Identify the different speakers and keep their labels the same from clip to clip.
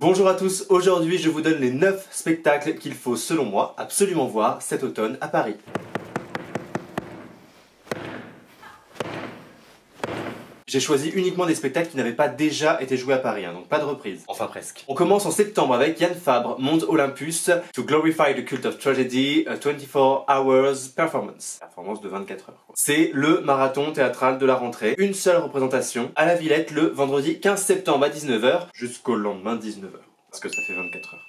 Speaker 1: Bonjour à tous, aujourd'hui je vous donne les 9 spectacles qu'il faut selon moi absolument voir cet automne à Paris. J'ai choisi uniquement des spectacles qui n'avaient pas déjà été joués à Paris, donc pas de reprise. Enfin presque. On commence en septembre avec Yann Fabre, Mons Olympus, To Glorify the Cult of Tragedy, a 24 Hours Performance. Performance de 24 heures. C'est le marathon théâtral de la rentrée. Une seule représentation à la Villette le vendredi 15 septembre à 19 h jusqu'au lendemain 19 h. Parce que ça fait 24 heures.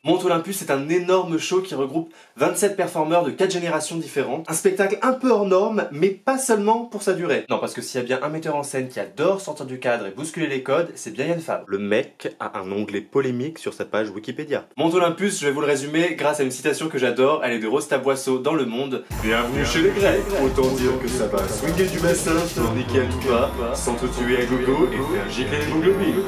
Speaker 1: Mont Olympus, c'est un énorme show qui regroupe 27 performeurs de 4 générations différentes. Un spectacle un peu hors norme, mais pas seulement pour sa durée. Non, parce que s'il y a bien un metteur en scène qui adore sortir du cadre et bousculer les codes, c'est bien Yann Fabre. Le mec a un onglet polémique sur sa page Wikipédia. Mont Olympus, je vais vous le résumer grâce à une citation que j'adore, elle est de Rosta Boisseau dans Le Monde. Bienvenue chez les Grecs. Autant dire que ça va swinguer du bassin, tourniquer à tout va, sans te tuer à gogo et faire gicler l'hémoglobine.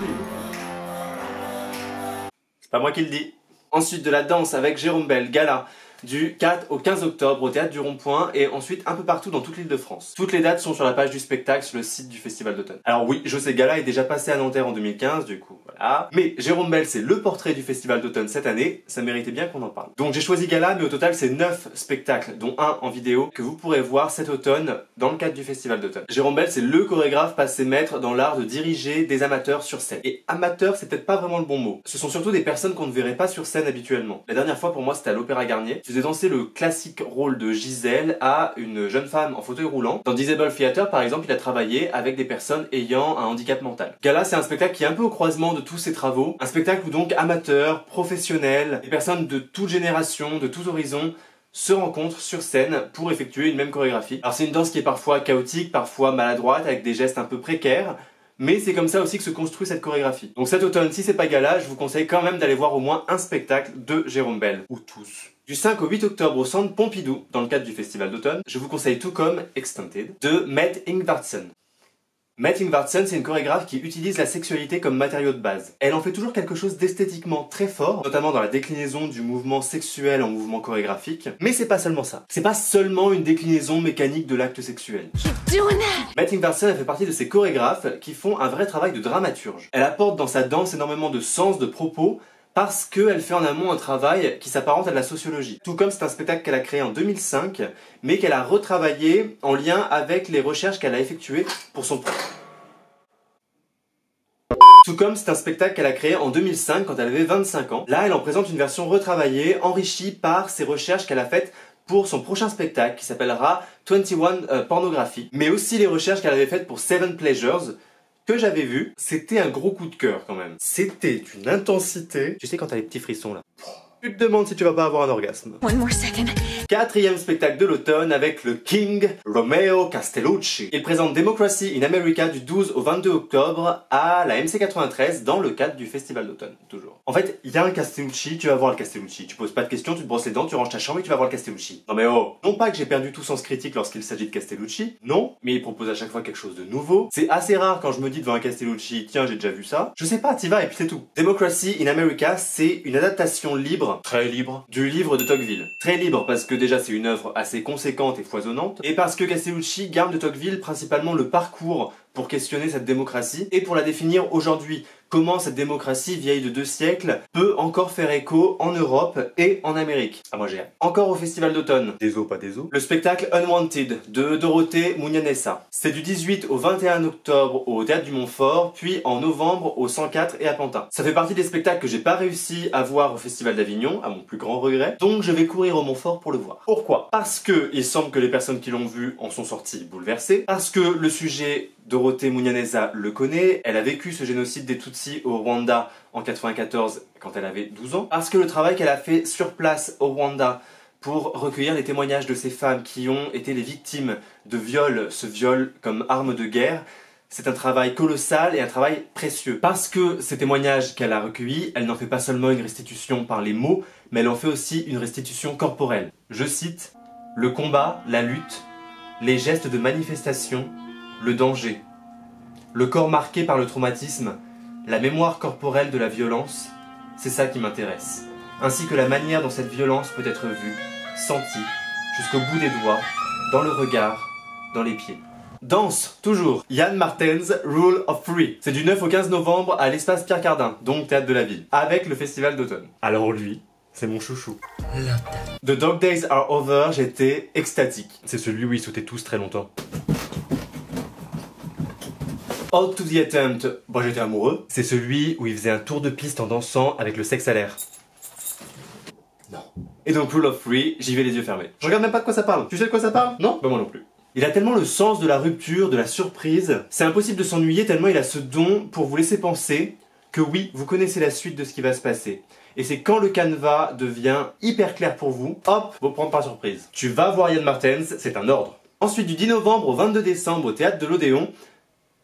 Speaker 1: C'est pas moi qui le dis. Ensuite de la danse avec Jérôme Bel, gala du 4 au 15 octobre au Théâtre du Rond-Point et ensuite un peu partout dans toute l'île de France. Toutes les dates sont sur la page du spectacle sur le site du Festival d'automne. Alors oui, je sais, gala est déjà passé à Nanterre en 2015, du coup voilà. Mais Jérôme Bel, c'est le portrait du Festival d'automne cette année, ça méritait bien qu'on en parle. Donc j'ai choisi gala, mais au total c'est 9 spectacles, dont un en vidéo, que vous pourrez voir cet automne dans le cadre du Festival d'automne. Jérôme Bel, c'est le chorégraphe passé maître dans l'art de diriger des amateurs sur scène. Et amateur, c'est peut-être pas vraiment le bon mot. Ce sont surtout des personnes qu'on ne verrait pas sur scène habituellement. La dernière fois pour moi c'était à l'Opéra Garnier. Je faisais danser le classique rôle de Gisèle à une jeune femme en fauteuil roulant. Dans Disable Theater par exemple, il a travaillé avec des personnes ayant un handicap mental. Gala, c'est un spectacle qui est un peu au croisement de tous ses travaux. Un spectacle où donc amateurs, professionnels, des personnes de toute génération, de tout horizon se rencontrent sur scène pour effectuer une même chorégraphie. Alors c'est une danse qui est parfois chaotique, parfois maladroite, avec des gestes un peu précaires, mais c'est comme ça aussi que se construit cette chorégraphie. Donc cet automne, si c'est pas gala, je vous conseille quand même d'aller voir au moins un spectacle de Jérôme Bel, ou tous. Du 5 au 8 octobre au Centre Pompidou, dans le cadre du Festival d'automne, je vous conseille tout comme Extincted de Mette Ingvartsen. Mette Ingvartsen, c'est une chorégraphe qui utilise la sexualité comme matériau de base. Elle en fait toujours quelque chose d'esthétiquement très fort, notamment dans la déclinaison du mouvement sexuel en mouvement chorégraphique. Mais c'est pas seulement ça. C'est pas seulement une déclinaison mécanique de l'acte sexuel. Mette Ingvartsen, elle fait partie de ces chorégraphes qui font un vrai travail de dramaturge. Elle apporte dans sa danse énormément de sens, de propos, parce qu'elle fait en amont un travail qui s'apparente à de la sociologie. Tout comme c'est un spectacle qu'elle a créé en 2005, mais qu'elle a retravaillé en lien avec les recherches qu'elle a effectuées pour son... Tout comme c'est un spectacle qu'elle a créé en 2005 quand elle avait 25 ans. Là, elle en présente une version retravaillée, enrichie par ses recherches qu'elle a faites pour son prochain spectacle qui s'appellera 21 Pornography, mais aussi les recherches qu'elle avait faites pour Seven Pleasures, que j'avais vu. C'était un gros coup de cœur quand même. C'était une intensité. Tu sais quand t'as les petits frissons là. Tu te demandes si tu vas pas avoir un orgasme. Quatrième spectacle de l'automne avec le King Romeo Castellucci. Il présente Democracy in America du 12 au 22 octobre à la MC93 dans le cadre du Festival d'automne, toujours. En fait, il y a un Castellucci, tu vas voir le Castellucci. Tu poses pas de questions, tu te brosses les dents, tu ranges ta chambre et tu vas voir le Castellucci. Non mais oh, non pas que j'ai perdu tout sens critique lorsqu'il s'agit de Castellucci, non, mais il propose à chaque fois quelque chose de nouveau. C'est assez rare quand je me dis devant un Castellucci, tiens j'ai déjà vu ça. Je sais pas, t'y vas et puis c'est tout. Democracy in America, c'est une adaptation libre, très libre, du livre de Tocqueville. Très libre parce que déjà c'est une œuvre assez conséquente et foisonnante, et parce que Castellucci garde de Tocqueville principalement le parcours pour questionner cette démocratie et pour la définir aujourd'hui. Comment cette démocratie, vieille de 2 siècles, peut encore faire écho en Europe et en Amérique. Ah moi j'ai hâte. Encore au Festival d'automne, des os pas des os, le spectacle Unwanted de Dorothée Mounianessa. C'est du 18 au 21 octobre au Théâtre du Montfort, puis en novembre au 104 et à Pantin. Ça fait partie des spectacles que j'ai pas réussi à voir au Festival d'Avignon, à mon plus grand regret, donc je vais courir au Montfort pour le voir. Pourquoi? Parce que il semble que les personnes qui l'ont vu en sont sorties bouleversées, parce que le sujet Dorothée Mounianessa le connaît, elle a vécu ce génocide des Tutsis au Rwanda en 94 quand elle avait 12 ans, parce que le travail qu'elle a fait sur place au Rwanda pour recueillir les témoignages de ces femmes qui ont été les victimes de viol, ce viol comme arme de guerre, c'est un travail colossal et un travail précieux. Parce que ces témoignages qu'elle a recueillis, elle n'en fait pas seulement une restitution par les mots, mais elle en fait aussi une restitution corporelle. Je cite, « Le combat, la lutte, les gestes de manifestation, le danger, le corps marqué par le traumatisme, la mémoire corporelle de la violence, c'est ça qui m'intéresse, ainsi que la manière dont cette violence peut être vue, sentie, jusqu'au bout des doigts, dans le regard, dans les pieds. » Danse, toujours. Yann Martens Rule of Three. C'est du 9 au 15 novembre à l'espace Pierre Cardin, donc Théâtre de la Ville, avec le festival d'automne. Alors lui, c'est mon chouchou. The Dog Days Are Over, j'étais extatique. C'est celui où ils sautaient tous très longtemps. Out to the Attempt, bon j'étais amoureux. C'est celui où il faisait un tour de piste en dansant avec le sexe à l'air. Non. Et donc Rule of Three, j'y vais les yeux fermés. Je regarde même pas de quoi ça parle. Tu sais de quoi ça parle? Non? Bah moi non plus. Il a tellement le sens de la rupture, de la surprise. C'est impossible de s'ennuyer tellement il a ce don pour vous laisser penser que oui, vous connaissez la suite de ce qui va se passer. Et c'est quand le canevas devient hyper clair pour vous, hop, vous prendre par surprise. Tu vas voir Yann Martens, c'est un ordre. Ensuite, du 10 novembre au 22 décembre au Théâtre de l'Odéon,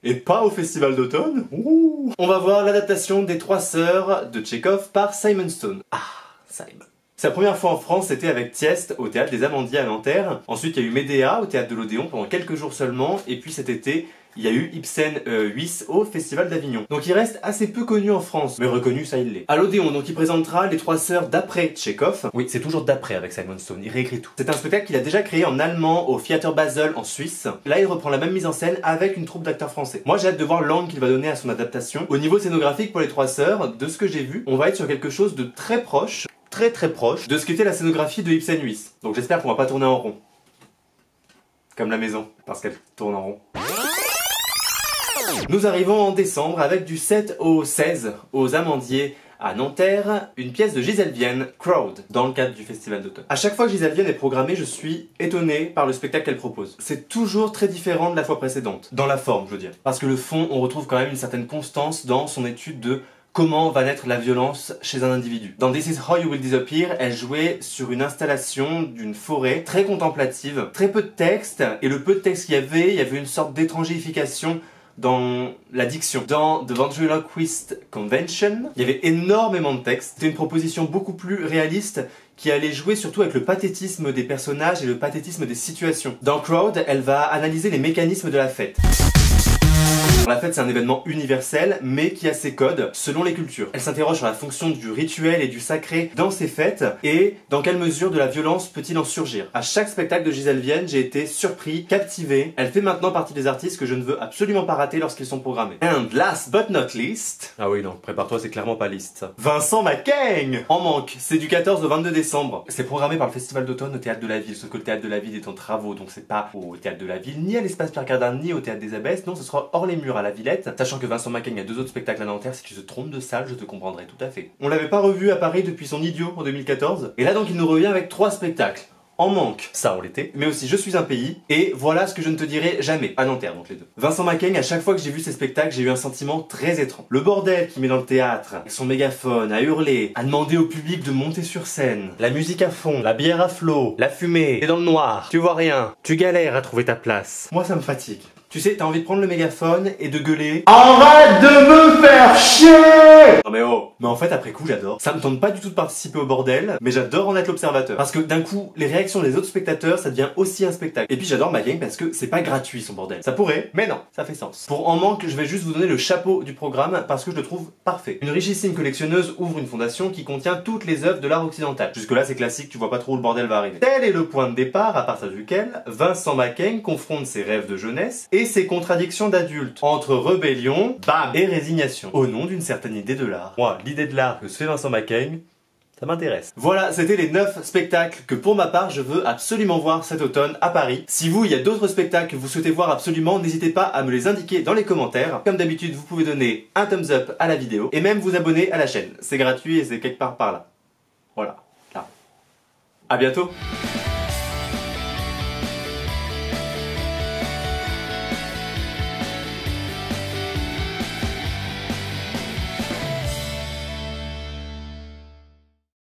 Speaker 1: et pas au Festival d'automne, on va voir l'adaptation des Trois Sœurs de Tchekhov par Simon Stone. Ah, Simon. Sa première fois en France, c'était avec Tieste au Théâtre des Amandiers à Nanterre. Ensuite, il y a eu Médéa au Théâtre de l'Odéon pendant quelques jours seulement. Et puis cet été, il y a eu Ibsen 8 au Festival d'Avignon. Donc il reste assez peu connu en France, mais reconnu, ça il l'est. À l'Odéon, donc il présentera les Trois Sœurs d'après Tchekhov. Oui, c'est toujours d'après avec Simon Stone, il réécrit tout. C'est un spectacle qu'il a déjà créé en allemand au Theater Basel en Suisse. Là, il reprend la même mise en scène avec une troupe d'acteurs français. Moi, j'ai hâte de voir l'angle qu'il va donner à son adaptation. Au niveau scénographique pour les Trois Sœurs, de ce que j'ai vu, on va être sur quelque chose de très proche, très proche, de ce qu'était la scénographie de Ibsen 8. Donc j'espère qu'on va pas tourner en rond. Comme la maison, parce qu'elle tourne en rond. Nous arrivons en décembre avec du 7 au 16 aux Amandiers à Nanterre, une pièce de Gisèle Vienne, Crowd, dans le cadre du Festival d'automne. À chaque fois que Gisèle Vienne est programmée, je suis étonné par le spectacle qu'elle propose. C'est toujours très différent de la fois précédente, dans la forme je veux dire. Parce que le fond, on retrouve quand même une certaine constance dans son étude de comment va naître la violence chez un individu. Dans This Is How You Will Disappear, elle jouait sur une installation d'une forêt très contemplative, très peu de texte, et le peu de texte qu'il y avait une sorte d'étrangérification dans la diction. Dans The Ventriloquist Convention, il y avait énormément de texte. C'était une proposition beaucoup plus réaliste qui allait jouer surtout avec le pathétisme des personnages et le pathétisme des situations. Dans Crowd, elle va analyser les mécanismes de la fête. La fête, c'est un événement universel, mais qui a ses codes selon les cultures. Elle s'interroge sur la fonction du rituel et du sacré dans ces fêtes, et dans quelle mesure de la violence peut-il en surgir. À chaque spectacle de Gisèle Vienne, j'ai été surpris, captivé. Elle fait maintenant partie des artistes que je ne veux absolument pas rater lorsqu'ils sont programmés. And last but not least... Ah oui, non, prépare-toi, c'est clairement pas liste, ça. Vincent Macaigne en manque. C'est du 14 au 22 décembre. C'est programmé par le Festival d'automne au Théâtre de la Ville, sauf que le Théâtre de la Ville est en travaux, donc c'est pas au Théâtre de la Ville, ni à l'espace Pierre Cardin, ni au Théâtre des Abbesses. Non, ce sera hors les murs à la Villette, sachant que Vincent Macaigne a 2 autres spectacles à Nanterre. Si tu te trompes de salle, je te comprendrai tout à fait. On l'avait pas revu à Paris depuis son Idiot en 2014, et là donc il nous revient avec 3 spectacles. En manque, ça on l'était, mais aussi Je suis un pays, et Voilà ce que je ne te dirai jamais, à Nanterre donc les deux. Vincent Macaigne, à chaque fois que j'ai vu ces spectacles, j'ai eu un sentiment très étrange. Le bordel qu'il met dans le théâtre, avec son mégaphone, à hurler, à demander au public de monter sur scène, la musique à fond, la bière à flot, la fumée, t'es dans le noir, tu vois rien, tu galères à trouver ta place. Moi ça me fatigue. Tu sais, t'as envie de prendre le mégaphone et de gueuler « Arrête de me faire chier !» Non mais oh. Mais en fait, après coup, j'adore. Ça me tente pas du tout de participer au bordel, mais j'adore en être l'observateur. Parce que d'un coup, les réactions des autres spectateurs, ça devient aussi un spectacle. Et puis j'adore Macaigne parce que c'est pas gratuit son bordel. Ça pourrait, mais non, ça fait sens. Pour En manque, je vais juste vous donner le chapeau du programme parce que je le trouve parfait. Une richissime collectionneuse ouvre une fondation qui contient toutes les œuvres de l'art occidental. Jusque là, c'est classique, tu vois pas trop où le bordel va arriver. Tel est le point de départ à partir duquel Vincent Macaigne confronte ses rêves de jeunesse et ses contradictions d'adulte, entre rébellion, bam, et résignation, au nom d'une certaine idée de l'art. Moi, l'idée de l'art que se fait Vincent Macaigne, ça m'intéresse. Voilà, c'était les 9 spectacles que pour ma part, je veux absolument voir cet automne à Paris. Si vous, il y a d'autres spectacles que vous souhaitez voir absolument, n'hésitez pas à me les indiquer dans les commentaires. Comme d'habitude, vous pouvez donner un thumbs up à la vidéo, et même vous abonner à la chaîne. C'est gratuit et c'est quelque part par là. Voilà, là. À bientôt.